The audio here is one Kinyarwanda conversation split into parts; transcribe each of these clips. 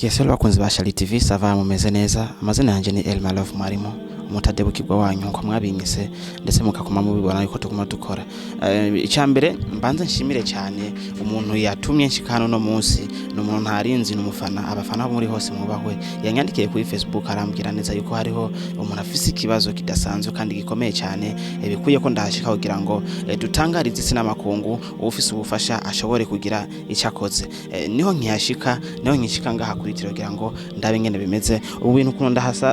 Yeselo bakunzi ba Shali TV sava mumeze neza amazina yanje ni Elmalove marimo umutadebukirwa wanyu nko mwabinyise ndetse mukakoma mubibona yuko tuguma dukora icyambere mbanze nshimire cyane umuntu yatumye nshikano no munsi no muntu ntarinzi n'umufana abafana bo muri hose mubahwe yanyandikiye kuri Facebook arambwira neza yuko hariho umuntu afise ikibazo kidasanzwe kandi gikomeye cyane bikuye ko ndahashika kugira ngo dutangarize isi n'amakungu ufise ubufasha ashobore kugira icyakoze niho nkiyashika niho nkishika ngaha kuri tiro kugira ngo ndabe ngene bimeze ubu bintu kuno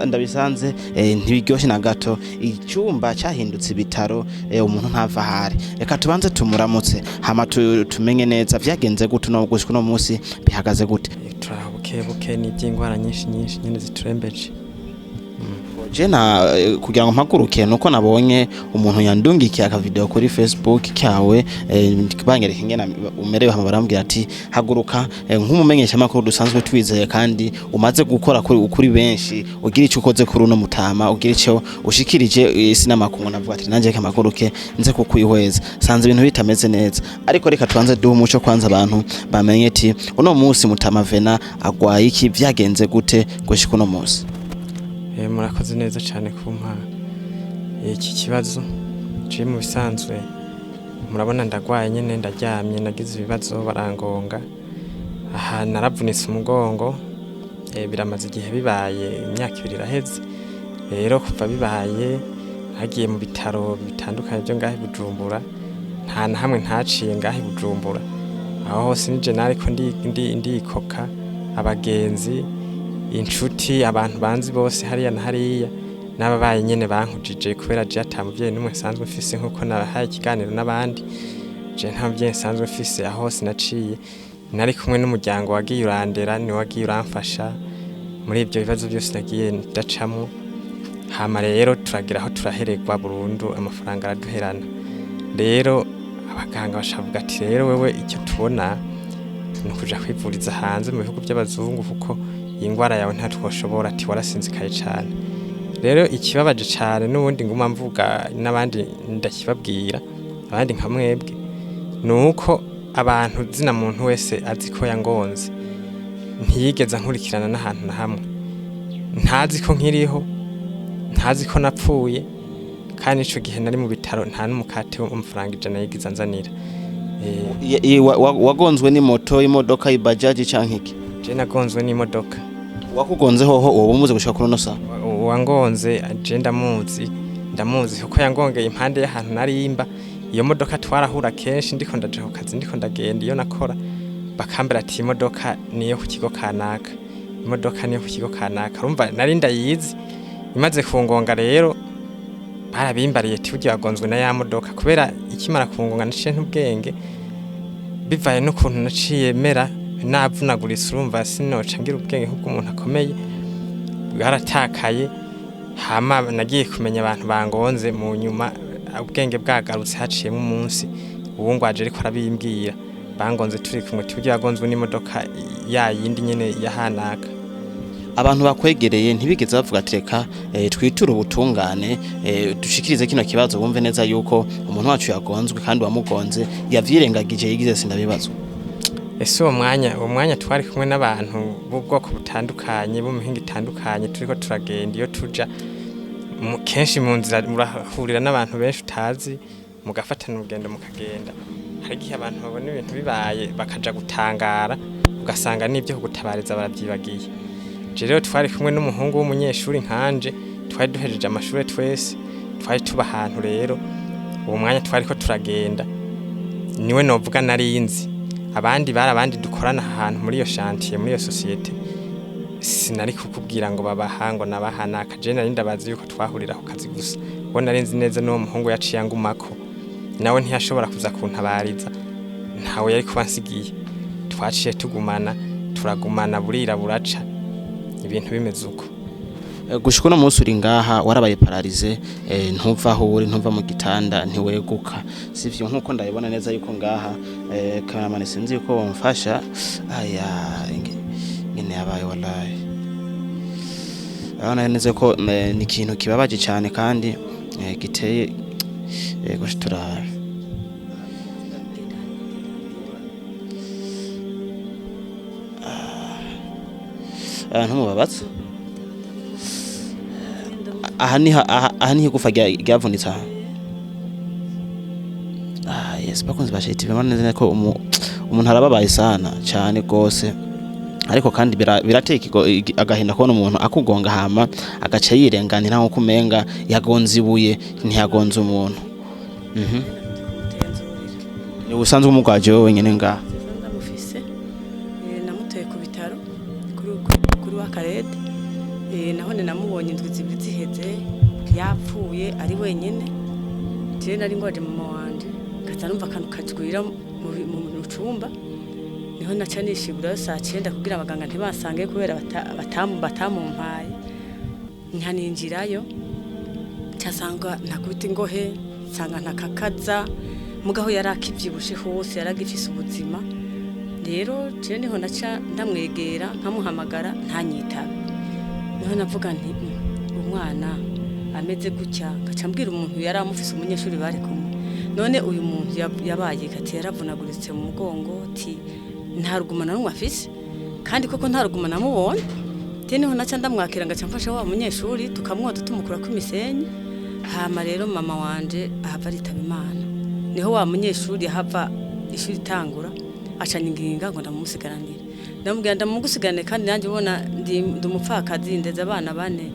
ndabisanze ntibiryoshe na gato icyumba cyahindutse ibitaro umuntu ntava hari reka tubanze tumuramutse hama tumenye neza vyagenze gute no gushika no munsi bihagaze gute turabuke ni by'ingwara nyinshi nyine ziturembeje jena kugira ngo mpaguruke nuko nabonye umuntu yandungikiye aka video kuri Facebook cyawe bangere ngena umerewe hama barambwira ati haguruka nk'umumenyesha makuru dusanzwe twizeye kandi umaze gukora kuri benshi ugira icyo ukoze kuri uno mutama ugira icyo ushikirije isi n'amakungu navuga ati nanjye kamaguruke nze kukwihweza sanze ibintu bitameze neza ariko reka tubanze duhe umuco kwanza abantu bamenye ati uno munsi mutama Vena agwaye iki vyagenze gute gushika uno munsi murakoze neza cyane kumpa iki kibazo je mu bisanzwe murabona ndagwaye nyene ndaryamye nagize ibibazo barangonga aha naravunitse umugongo biramaze igihe bibaye imyaka 2 iraheze rero kuva bibaye hagiye mu bitaro bitandukanye byo ngahe Bujumbura nta na hamwe ntaciye ngahe Bujumbura aho hose nije nariko ndikoka abagenzi inshuti abantu banzi bose hariya na hariya n'ababaye nyene bankujije kubera je atamuvye numwe sanzwe mfise nkuko nahaye ikiganiro n'abandi je ntamvye sanzwe mfise aho sinaciye nari kumwe n'umuryango wagiye urandera ni wagiye uramfasha muri ibyo bibazo byose nagiye ndacamo hama rero turagira aho turaheregwa burundu amafaranga araduherana rero abaganga bashavuga ati rero wewe icyo tubona ni kuja kwivuriza hanze mu bihugu by'abazungu kuko ingwara yawe ntatwoshobora ati warasinzikaye cyane rero ikibabaje cyane n'ubundi nguma mvuga n'abandi ndakibabwira abandi nka mwebwe nuko abantu zina muntu wese aziko yangonze ntiyigeza nkurikirana n'ahantu na hamwe ntazi ko nkiriho ntazi ko napfuye kandi ico gihe nari mu bitaro nta n'umukate w'amafaranga 100 yigiza nzanira wagonzwe ni moto imodoka ibajaji cankiki je nagonzwe n'imodoka wakugonze hoho uwo umuze gushaka kuno sa wangonze je ndamuzi kuko yangongeye impande y'ahantu narimba iyo modoka twarahura kenshi ndiko ndaje ku kazi ndiko ndagenda iyo nakora bakambera ati imodoka niyo ku kigo kanaka imodoka niyo ku kigo kanaka urumva nari ndayizi imaze kungonga rero barabimbariye ati ujye wagonzwe na ya modoka kubera ikimara kungonga naciye ntubwenge bivaye n'ukuntu naciye mera navunaguritse urumva sinoca ngira ubwenge nk'ubwo umuntu akomeye bwaratakaye hama nagiye kumenya abantu bangonze mu nyuma ubwenge bwagarutse haciyemo umunsi ubu ngwaje ariko arabimbwira bangonze turi kumwe tujye yagonzwe n'imodoka ya yindi nyene yahanaka abantu bakwegereye ntibigeze bavuga ati reka twitura ubutungane dushikirize kino kibazo bumve neza yuko umuntu wacu yagonzwe kandi wamugonze yavyirengagije yigize sindabibazwa ese uwo mwanya twari kumwe n'abantu b'ubwoko butandukanye bo mihinga itandukanye turiko turagenda iyo tuja kenshi mu nzira murahurira n'abantu benshi utazi mugafatana urugendo mukagenda hari igihe abantu babona ibintu bibaye bakaja gutangara ugasanga n'ibyo gutabariza baravyibagiye rero twari kumwe n'umuhungu w'umunyeshuri nkanje twari duhejeje amashuri twese twari tuba ahantu rero uwo mwanya twariko turagenda niwe novuga narinzi abandi barabandi dukorana ahantu muri iyo chantier muri iyo societe sinari kukubwira ngo babahango nabahana akaje nari ndabazi yuko twahurira ku kazi gusa bo narinzi neza no muhungu yaciye ngumako nawe ntiyashobora kuza kuntabariza ntawe yari kubansigiye twaciye turagumana burira buraca ibintu bimeze uko gushika no munsi uri ngaha warabaye pararize ntumva aho uri ntumva mu gitanda ntiweguka sivyo nkuko ndabibona neza yuko ngaha cameraman sinzi yuko wamfasha aya ngene yabaye wallahi abana neze ko ni ikintu kibabaje cyane kandi giteye gushtura ntumubabatse aha ni igufa ryavunitse aha yes bakunze bashiti bimana ko umuntu arababaye sana cyane gose ariko kandi birateka agahinda kubona umuntu akugonga hama agaca yirenganira nko kumenga yagonze ibuye ntiyagonze umuntu ni ubusanzwe umugwaje wowe wenyine ngaha ndamufise namuteye ku bitaro kuri wa karede nahone namubonye indwi zibiri ziheze yapfuye ari wenyine je nari ngwaje mama wanje kaza numva akantu kajwira mu cumba niho naca nishibura saa 9 kugira abaganga ntibasange kubera batamumpaye nkaninjirayo cyasanga nakubita ingohe sanga ntakakaza mugaho yarakivyibushe hose yaragifise ubuzima rero je niho naca ndamwegera nkamuhamagara ntanyitaba niho navuga nti umwana ameze gutya gaca mbwira umuntu yari amufise umunyeshuri bari kumwe none uyu muntu yabaye kati yaravunaguritse mu mugongo ati nta rugumana n'umwe afise kandi koko nta rugumana namubonye niho naca ndamwakira ngaca mfasha wa munyeshuri tukamwoza tumukura ku misenyi hama rero mama wanje ahava aritaba Imana niho wa munyeshuri hava ishuri tangura aca ninginga ngo ndamumusigaranire ndamubwira ndamugusigarane kandi nanjye ubona ndi umupfakazi ndeze abana bane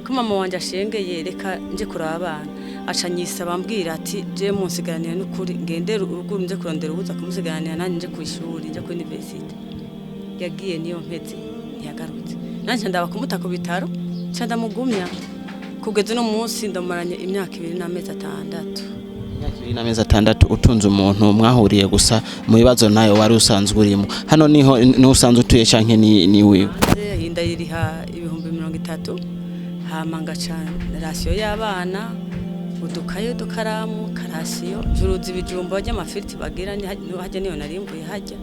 ko mama wanje ashengeye reka nje kuraba abana aca nyisaba ambwira ati je munsigaranire n'ukuri ngendera uruguru nje kurondera ubuza kumusigaranira nanjye nje ku ishuri nje ku university yagiye niyo mpezi ntiyagarutse nanjye ndaba kumuta ku bitaro nca ndamugumya kugeza no munsi ndamaranye imyaka 2 n'amezi 6 imyaka 2 n'amezi 6 utunze umuntu mwahuriye gusa mu bibazo nayo wari usanzwe urimo hano niho usanzwe utuye canke ni wiwe inda yiriha 30 hama ngaca rasiyo y'abana udukayo dukaramu karasiyo juruzi ibijumbo by'amafiriti bagira ni hajya niyo narimbuye hajya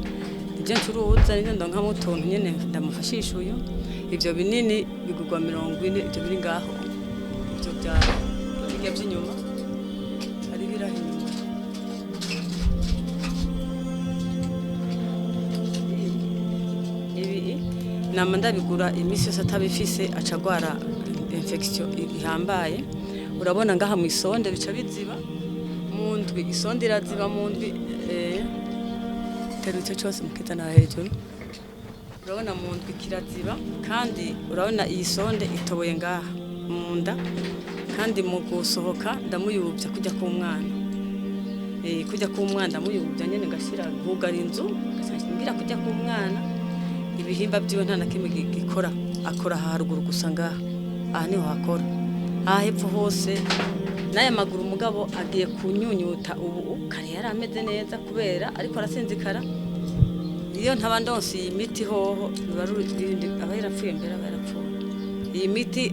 ibyo ncuruza niyo ndonka mutuntu nyene ndamufashisha uyu ivyo binini bigugwa 40 ibyo biri ngaho ibyo bya by'inyuma ari biraho inyuma ibi nama ndabigura imisi yose atabifise acagwara infection ihambaye urabona ngaha mu isonde bica biziba mu ndwi isonde iraziba mu ndwi terutse cyose mukitana hejuru urabona mu ndwi kiraziba kandi urabona iyi sonde itoboye ngaha mu nda kandi mu gusohoka ndamuyubya kujya ku mwana kujya ku mwana ndamuyubya nyene ngashira bugara inzu ngira kujya ku mwana ibihimba byiwe nta nakimwe gikora akora haruguru gusa ngaha aha niho hakora aha hepfo hose n'aya maguru umugabo agiye kunyunyuta ubu kare yari ameze neza kubera ariko arasinzikara iyo ntabandonsi iyi miti hoho bibarurindi aba yarapfuye mbere aba yarapfuye iyi miti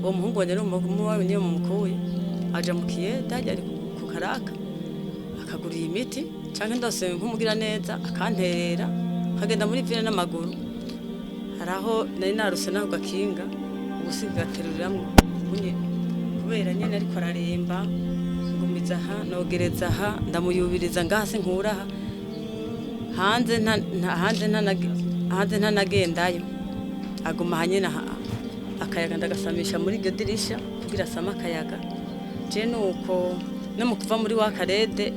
uwo muhungu wanjye n'umuhungu wabonye mu mukowe aja mu kiyeda ari ku karaka akagura iyi miti canke ndose nkumugira neza akanterera akagenda muri vile n'amaguru haraho nari naruse naho gakinga ubusigateruramwe kubera nyene ariko araremba ngumiza aha nogereza aha ndamuyubiriza ngase nkuraha hanze ntanagendayo aguma hanyene akayaga ndagasamisha muri iryo dirisha kugira asama akayaga je nuko no mu kuva muri wa karede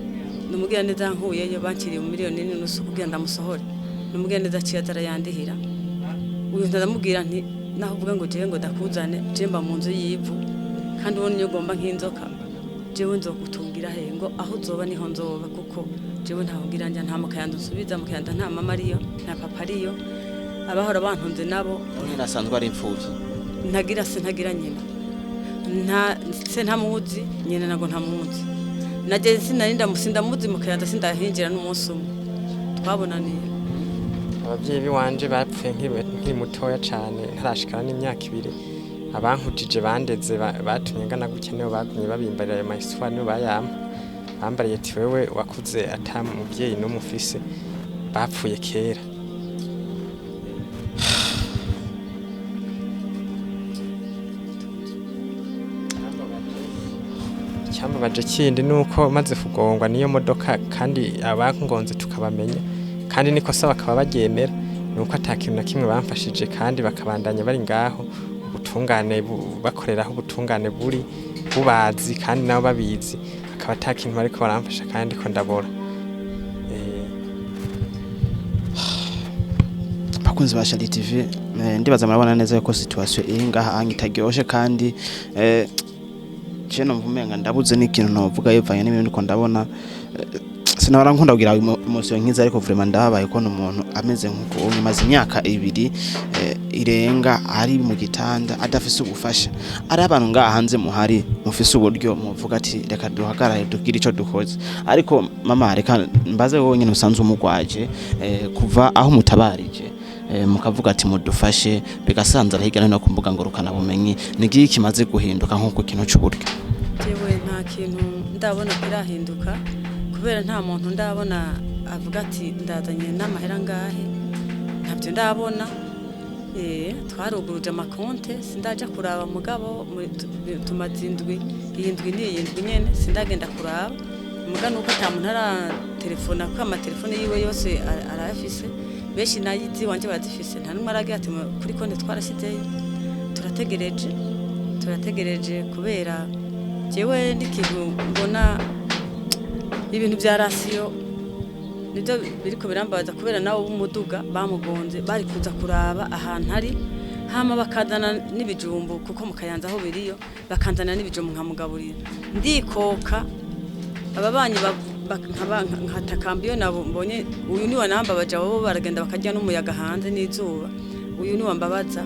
numugira neza nkuyeyo bankiriye mu 1.5 million kugira ndamusohore numugira neza ciyazara yandihira uyu ndamubwira nti naho uvuga ngo jewe ngo dakuzane je mba mu nzu yivu kandi ubona iyo ugomba nk'inzoka jewe nzogutungira he ngo aho uzoba niho nzoba kuko jewe ntahungira njya nta mukayanda nsubiza mukayanda nta mama ariyo nta papa ariyo abahora bantunze nabo nyine asanzwe ari imfuvyi ntagira se ntagira nyina nta muzi nyina nago nta muzi naje sinarinda musinda muzi mukayanda sindahinjira n'umunsi umwe twabonaniye abavyeyi biwanje bapfuye nkiri mutoya cane ntarashikana n'imyaka 2 abankujije bandeze batumye ngana gukenewe bagumye babimbarira ayo mahistwa niyo bayama bambariye ati wewe wakuze atamu muvyeyi no mufise bapfuye kera cyambabaje kindi nuko maze kugongwa niyo modoka kandi abangonze tukabamenya kandi niko saba bakaba bagemera nuko atakintu na kimwe bamfashije kandi bakabandanya bari ngaho ubutungane bakoreraho ubutungane buri bubazi kandi nabo babizi akaba atakintu bariko baramfasha kandi ko ndabora. Bakunzi ba Shali TV, ndibaza murabona neza ko situation iri ngaha itaryoshe kandi je no mvumenga ndabuze n'ikintu novuga yevanye n'ibintu ko ndabona sinabara nkunda kugira emotion nkiza ariko vraiment ndabaye ko n'umuntu ameze nkuko umaze imyaka 2 irenga ari mu gitanda adafise ubufasha. Ari abantu ngaha hanze muhari mufise uburyo muvuga ati reka duhagarare dugira ico dukoze, ariko mama reka mbaze wowe nyine usanzwe umugwaje kuva aho mutabarije mukavuga ati mudufashe bigasanzara hirya no kumbuga ngorukana bumenyi nigi kimaze guhinduka nkuko kintu cy'uburyo. Jewe nta kintu ndabona kirahinduka kubera nta muntu ndabona avuga ati ndazanye n'amahera ngahe, ntabyo ndabona. Twaruguruje amakonte sindaja kuraba mugabo tumazindwi yindwi nyene sindagenda kuraba muga nuko atamuntu ara telefona ko amatelefone yiwe yose arayafise beshi nayizi wanje bazifise nta numwe aragira ati kuri konte twarashizeyo. Turategereje kubera jewe ndikintu mbona ibintu bya rasiyo nibyo biriko birambaza kubera nawo umuduga bamugonze bari kuza kuraba ahantu hari hama bakazana n'ibijumbu kuko mukayanza aho biriyo bakazana n'ibijumbu nkamugaburira ndikoka ababanyi nkatakambiyo nabo mbonye uyu ni wanamba baja bo baragenda bakajya n'umuyaga hanze n'izuba uyu ni wambabaza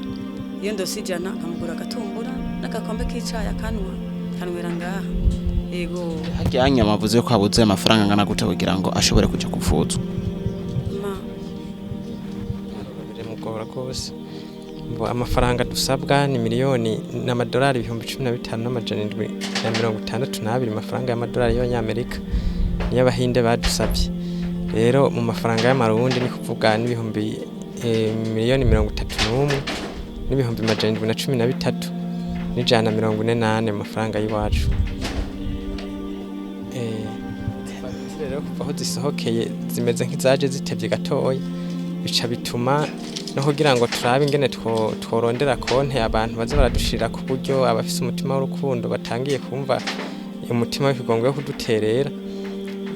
iyo ndosijana nkamugura gatumbura n'agakombe k'icaya kanwera ngaha. Ego hajyanye amavuze ko abuze amafaranga ngana gute kugira ngo ashobore kuja kuvuzwa. Mugora kose mbo amafaranga dusabwa ni miliyoni n'amadolari 15,762 amafaranga y'amadolari y'Amerika niyo abahinde badusabye. Rero mu mafaranga y'amarundi ni kuvuga n'ibihumbi miliyoni 31 n'ibihumbi 713 n'ijana 48 amafaranga y'iwacu. Rero aho zisohokeye zimeze nk'izaje zitevye gatoya bica bituma no kugira ngo turabe ingene tworondera konte abantu baze baradushira ku buryo abafise umutima w'urukundo batangiye kumva umutima w'ikigongwe wo kuduterera.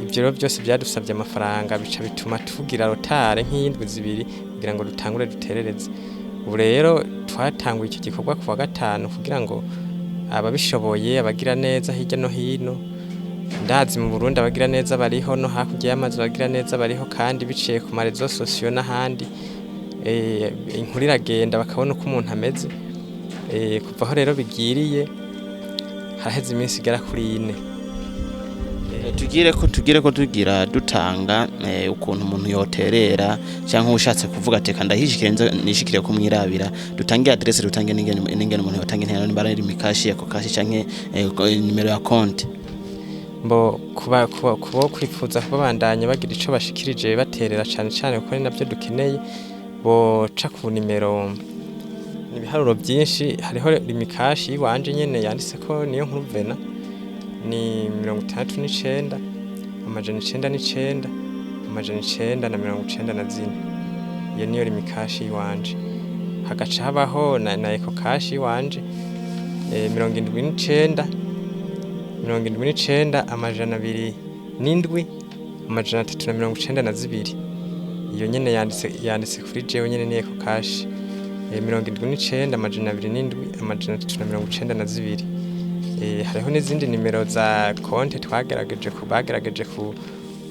Ibyo rero byose byadusabye amafaranga bica bituma tugira rotare nk'indwi zibiri kugira ngo dutangure duterereze. Ubu rero twatanguye iki gikorwa kuwa gatanu kugira ngo ababishoboye abagira neza hirya no hino ndazi mu Burundi abagira neza bariho no hakurya y'amazi bagira neza bariho kandi biciye ku marezo sosiyo n'ahandi inkuru iragenda bakabona uko umuntu ameze. Kuva aho rero bigiriye haraheze iminsi igera kuri 4. Tugire ko tugira dutanga ukuntu umuntu yoterera cyangwa ushatse kuvuga ati kanda hishikirenze nishikire ko mwirabira dutange adresse dutange n'ingene umuntu yotange intera ni barari mikashi yako kashi canke nimero ya konti mbo kuba kwifuza kubandanya bagira ico bashikirije baterera cyane kuko ni navyo dukeneye bo ca ku nimero ni biharuro byinshi hariho limikashi wanje nyene yanditse ko niyo nkuru vena ni 69 amajana 99 amajana 994 iyo niyo limikashi wanje hagaca habaho na eko kashi wanje 79 amajana 207 amajana 392 iyo nyene yanditse kuri jewe nyene ni eko kashi 79 amajana 207 amajana 392 hariho n'izindi nimero za konte twagerageje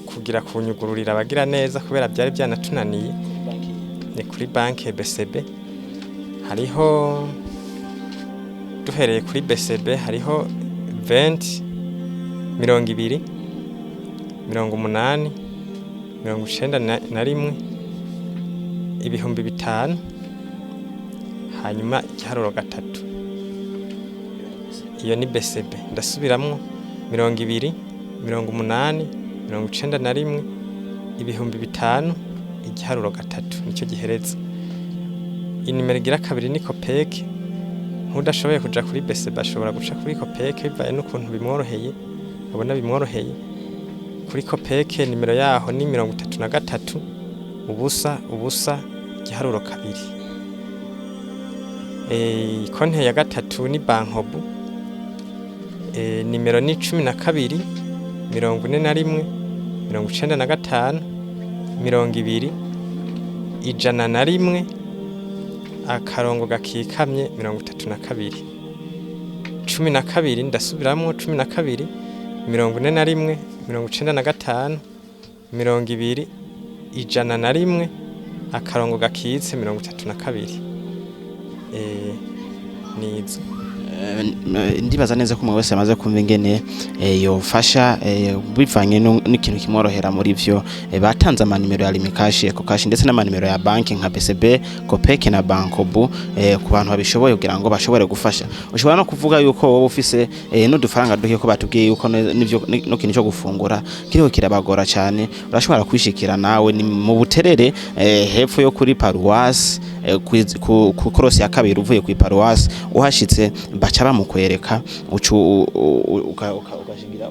kugira kunyugururira abagira neza kubera byari byanatunaniye ni kuri banke BCB hariho duhereye kuri BCB hariho 20 20 80 91 ibihumbi 5 hanyuma igiharuro gatatu iyo ni BCB ndasubiramwo 20 80 91 ibihumbi 5 igiharuro gatatu nicyo gihereza. Inimero gira kabiri ni kopeke nkudashoboye kuja kuri BCB ashobora guca kuri kopeke bivaye n'ukuntu bimworoheye abona bimworoheye. Kuri kopeke nimero yaho ni 33 ubusa igiharuro 2. Konte ya gatatu ni bankobu, nimero ni 12 41 95 20 101 akarongo gakikamye 32 12 ndasubiramwo 12 41 95 20 101 akarongo gakitse 32 nizo. Ndibaza neza ko umuntu wese amaze kumva ingene yofasha bivanye n'ikintu kimworohera muri vyo. Batanze amanimero ya limikashi eko kashi ndetse n'amanimero ya banki nka BCB, Kopeke na Bankobu ku bantu babishoboye kugira ngo bashobore gufasha. Ushobora no kuvuga yuko wowe ufise n'udufaranga duke ko batubwiye yuko n'ivyo no kintu cyo gufungura kiriho kirabagora cyane, urashobora kwishikira nawe ni mu buterere hepfo yo kuri paruwasi ku cross ya kabiri uvuye ku paruwasi uhashitse baca bamukwereka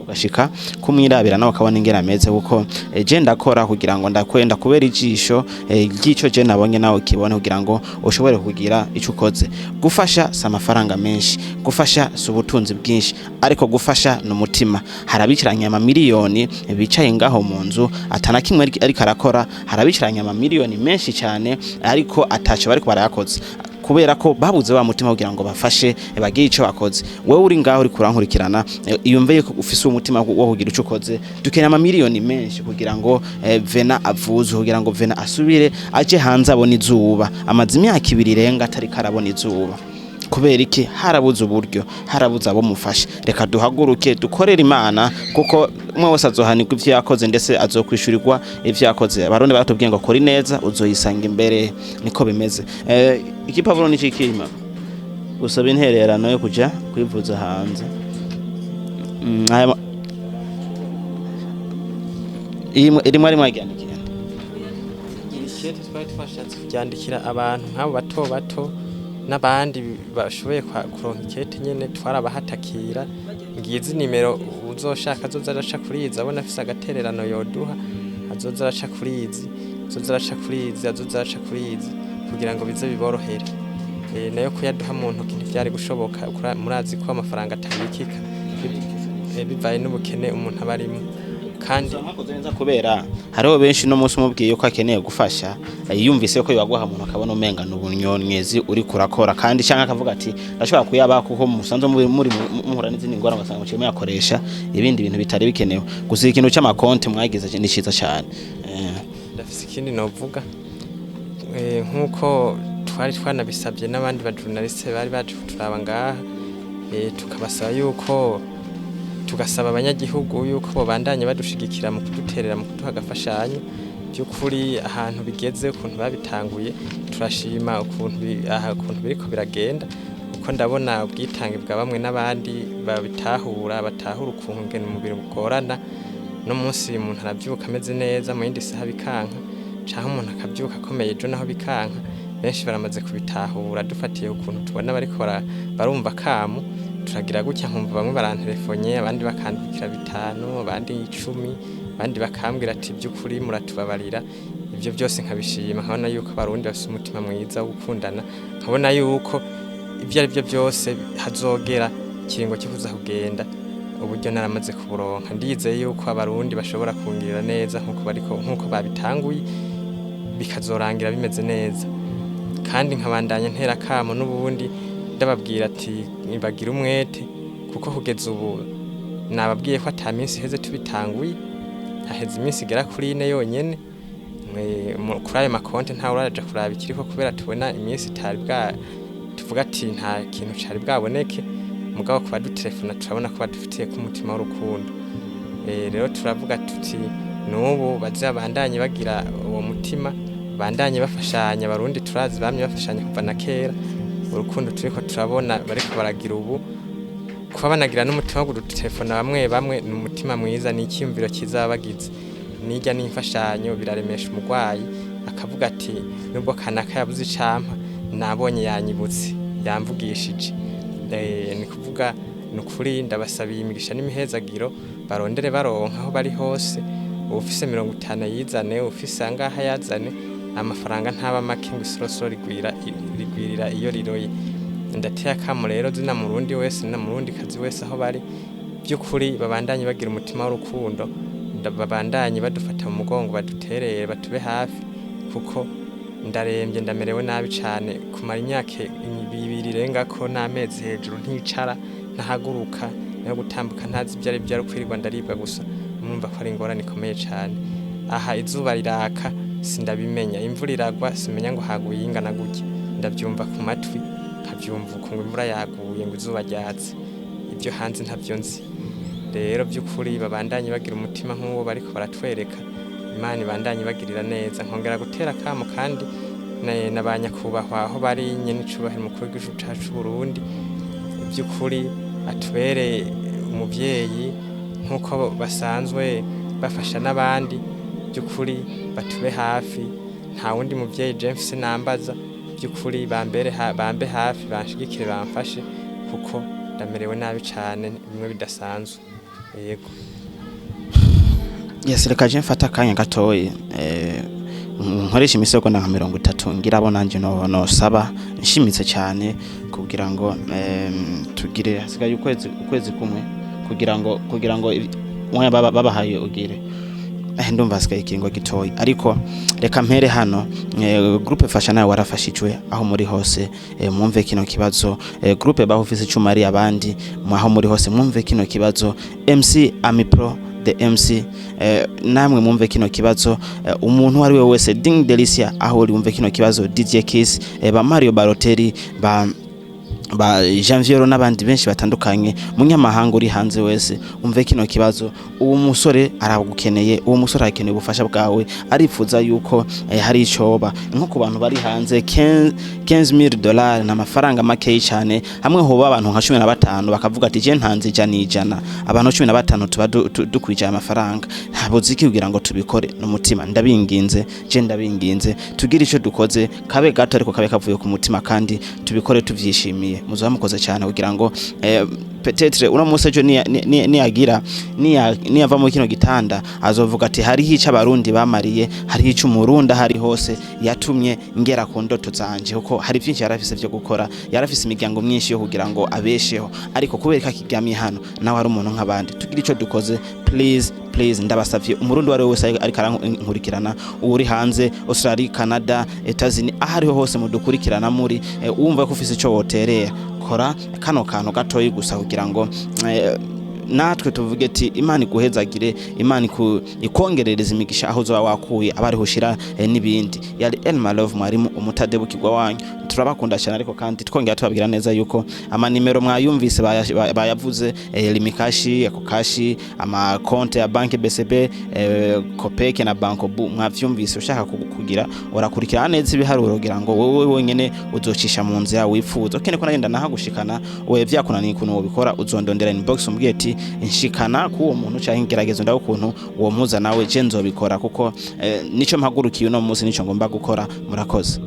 ugashika kumwirabira nawe akabona ingera ameze kuko je ndakora kugira ngo ndakwenda kubera ijisho ry'ico je nabonye nawe kibone kugira ngo ushobore kugira ico ukoze. Gufasha si amafaranga menshi, gufasha si ubutunzi bwinshi, ariko gufasha n'umutima. Harabiciranye amamiliyoni bicaye ngaho mu nzu atana kimwe ariko arakora, harabiciranye amamiliyoni menshi cyane ariko ataco bariko barayakoze kubera ko babuze wa mutima kugira ngo bafashe bagiye ico bakoze. Wewe uri ngaho uri kurankurikirana iyumveye ko ufise umutima wo kugira ico ukoze, dukeneye amamiliyoni menshi kugira ngo Vena avuze, kugira ngo Vena asubire aje hanze abone izuba. Amazi imyaka 2 irenga atari karabona izuba kubera iki? Harabuze uburyo, harabuze abo mufasha. Reka duhaguruke dukorera Imana kuko umwe wese azohanirwa ivyo yakoze ndetse azokwishurirwa ivyo yakoze. Abarundi batubwiye ngo kora neza uzoyisanga imbere, niko bimeze. Ikipavuro ni cikima gusaba intererano yo kuja kwivuza hanze. Irimo ari mwagandikira ikete twari twashatse kuryandikira abantu nk'abo bato bato n'abandi bashoboye kuronka ikete nyene twarabahatakira. Ngizi nimero uzoshaka azozaraca kuri izi, abona afise agatererano yoduha azozaraca kuri izi, azozaraca kuri izi kugira ngo bize biborohere. Nayo kuyaduha mu ntoki ntivyari gushoboka, murazi ko amafaranga atabikika bivaye n'ubukene umuntu abarimo. Kandi ntakoze neza kubera hariho benshi no munsi umubwiye ko akeneye gufasha, yumvise ko yagwaha umuntu akabona umenga n'ubunyonyezi uri kurakora, kandi cyangwa akavuga ati ndashobora kuyaba kuko musanzo muri muhura n'izindi ngora ngasanga mucime yakoresha ibindi bintu bitari bikenewe. Gusa ikintu cy'amakonti mwagize ni ciza cyane. Ndafise ikindi novuga nkuko twari twanabisabye n'abandi ba journaliste bari baje kuturaba ngaha, tukabasaba yuko tugasaba abanyagihugu yuko bobandanye badushigikira mu kuduterera mu kuduha agafashanyo. By'ukuri ahantu bigeze ukuntu babitanguye turashima ukuntu biriko biragenda, uko ndabona ubwitange bwa bamwe n'abandi batahura ukuntu ngene umubiri ugorana. No munsi umuntu arabyuka ameze neza, mu yindi saha bikanka, canke umuntu akabyuka akomeye ejo naho bikanka. Benshi baramaze kubitahura dufatiye ukuntu tubona bariko barumva kamu. Turagira gutya nkumva bamwe barantelefone, abandi bakandikira 5, abandi 10, abandi bakambwira ati by'ukuri muratubabarira. Ibyo byose nkabishima, nkabona yuko abarundi bafite umutima mwiza wo gukundana, nkabona yuko ibyo ari byo byose hazogera kiringo cyo kuza kugenda uburyo naramaze kuburonka. Ndizeye yuko abarundi bashobora kungirira neza nkuko babitanguye bikazorangira bimeze neza. Kandi nkabandanya ntera kamo n'ubundi ndababwira ati nibagira umwete kuko kugeza ubu nababwiye ko ataminsi heze tubitanguye, haheze iminsi igera kuri 4 yonyene. Kuri ayo makonte nta uraja kuraba ikiriko kubera tubona iminsi itari bwa tuvuga ati nta kintu cari bwaboneke, mugabo kuba dutelefona turabona ko badufitiye ku mutima w'urukundo. Rero turavuga tuti n'ubu bazabandanye bagira uwo mutima, bandanye bafashanya. Abarundi turazi bamye bafashanya kuva na kera. Urukundo turiko turabona bariko baragira ubu, kuba banagira n'umutima wo kudutelefona bamwe n'umutima mwiza, n'ikiyumviro kizabagize. Nijya n'imfashanyo biraremesha umugwayi akavuga ati nubwo kanaka yabuze icampa nabonye yanyibutse yamvugishije. Ni kuvuga nukuri ndabasabiye imigisha n'imihezagiro barondere baronka aho bari hose. Ufise 50 yizane, ufise angaha yazane, amafaranga ntaba make ngo isorosoro rigwirira iyo riroye. Ndateye akamo rero zina murundi wese na murundi kazi wese aho bari by'ukuri babandanye bagira umutima w'urukundo, babandanye badufata mu mugongo, baduterere, batube hafi, kuko ndarembye ndamerewe nabi cyane, kumara imyaka 2 irenga ko n'amezi hejuru nticara ntahaguruka no gutambuka ntazi byari byari kwirirwa ndaribwa gusa. Mwumva ko ari ingorane ikomeye cyane. Aha izuba riraka sindabimenya, imvura iragwa simenya ngo haguye ingana gutya, ndabyumva ku matwi nkabyumva uko ngo imvura yaguye ngo izuba ryatse, ibyo hanze ntabyo nzi. Rero by'ukuri babandanye bagira umutima nk'uwo bariko baratwereka, Imana ibandanye bagirira neza. Nkongera gutera kamo kandi n'abanyakubahwa aho bari nyene icubahiro mukuru w'igihugu cacu Burundi, by'ukuri atubere umuvyeyi nk'uko basanzwe bafasha n'abandi, by'ukuri batube hafi. Nta wundi muvyeyi James nambaza, by'ukuri bambe hafi, banshigikire, bamfashe, kuko ndamerewe nabi cyane bimwe bidasanzwe. Yego. Yes, reka je mfata akanya gatoyi nkoresha imisego nka 30 ngira abo nanje no saba nshimitse cyane kugira ngo tugire hasigaye ukwezi kumwe kugira ngo umwe babahaye ugire ndumva hasigaye ikingo gitoyi, ariko reka mpere hano. Groupe fasha nawe warafashijwe aho muri hose, mwumve kino kibazo. Groupe ba office cumari abandi aho muri hose mwumve kino kibazo. MC Amipro the MC, namwe mwumve kino kibazo. Umuntu ari we wese Ding Delicia aho uri mwumve kino kibazo. DJ Kiss, ba Mario Balotelli, ba Janviero n'abandi benshi batandukanye, munyamahanga uri hanze wese umve kino kibazo. Uwo musore aragukeneye, uwo musore akeneye ubufasha bwawe, arifuza yuko hari icoba nko ku bantu bari hanze. $15,000 na mafaranga make cyane, hamwe hoba abantu nka 15 bakavuga ati je ntanze ijana, abantu 15 tuba dukwije amafaranga. Ntabwo ziki kugira ngo tubikore n'umutima. Ndabinginze tugira ico dukoze, kabe gato ariko kabe kavuye ku mutima, kandi tubikore tuvyishimiye. Muzo mukoze cyane kugira ngo peut-être uno musejo niyava mu kino gitanda azovuga ati hari hica abarundi bamariye, hari hica umurunda hari hose yatumye ngera ku ndoto zanje, kuko hari byinshi yarafise byo gukora, yarafise imiryango myinshi yo kugira ngo abesheho, ariko kubera kakigamye hano nawe ari umuntu nk'abandi. Tugira ico dukoze, please ndabasavye umurundi wari wese ariko arankurikirana, uri hanze Australia, Canada, Etazini, ahariho hose mudukurikirana muri wumva ko ufise ico woterera, kora kano kantu gatoyi gusa kugira ngo natwe tuvuge ati Imana iguhezagire, Imana ikongerereza imigisha aho zo wakuye abari hushira n'ibindi. Yari Elmalove mwarimu umutadebukirwa wanyu, turabakunda cyane, ariko kandi twongera tubabwira neza yuko amanimero mwayumvise bayavuze, limikashi yako kashi, ama konte ya banki BCB, Kopeke na Bankobu mwavyumvise. Ushaka kugira urakurikira neza ibiharuro kugira ngo wowe wonyene uzocisha mu nzira wifuza. Okene ko nagenda nahagushikana we vyakunaniye kuno ubikora, uzondondera inbox umbwiye ati nshikana kuwo muntu cyangwa ingeragezo ndaho kuntu uwo muza nawe je nzobikora, kuko nico mpagurukiye no munsi nico ngomba gukora. Murakoze.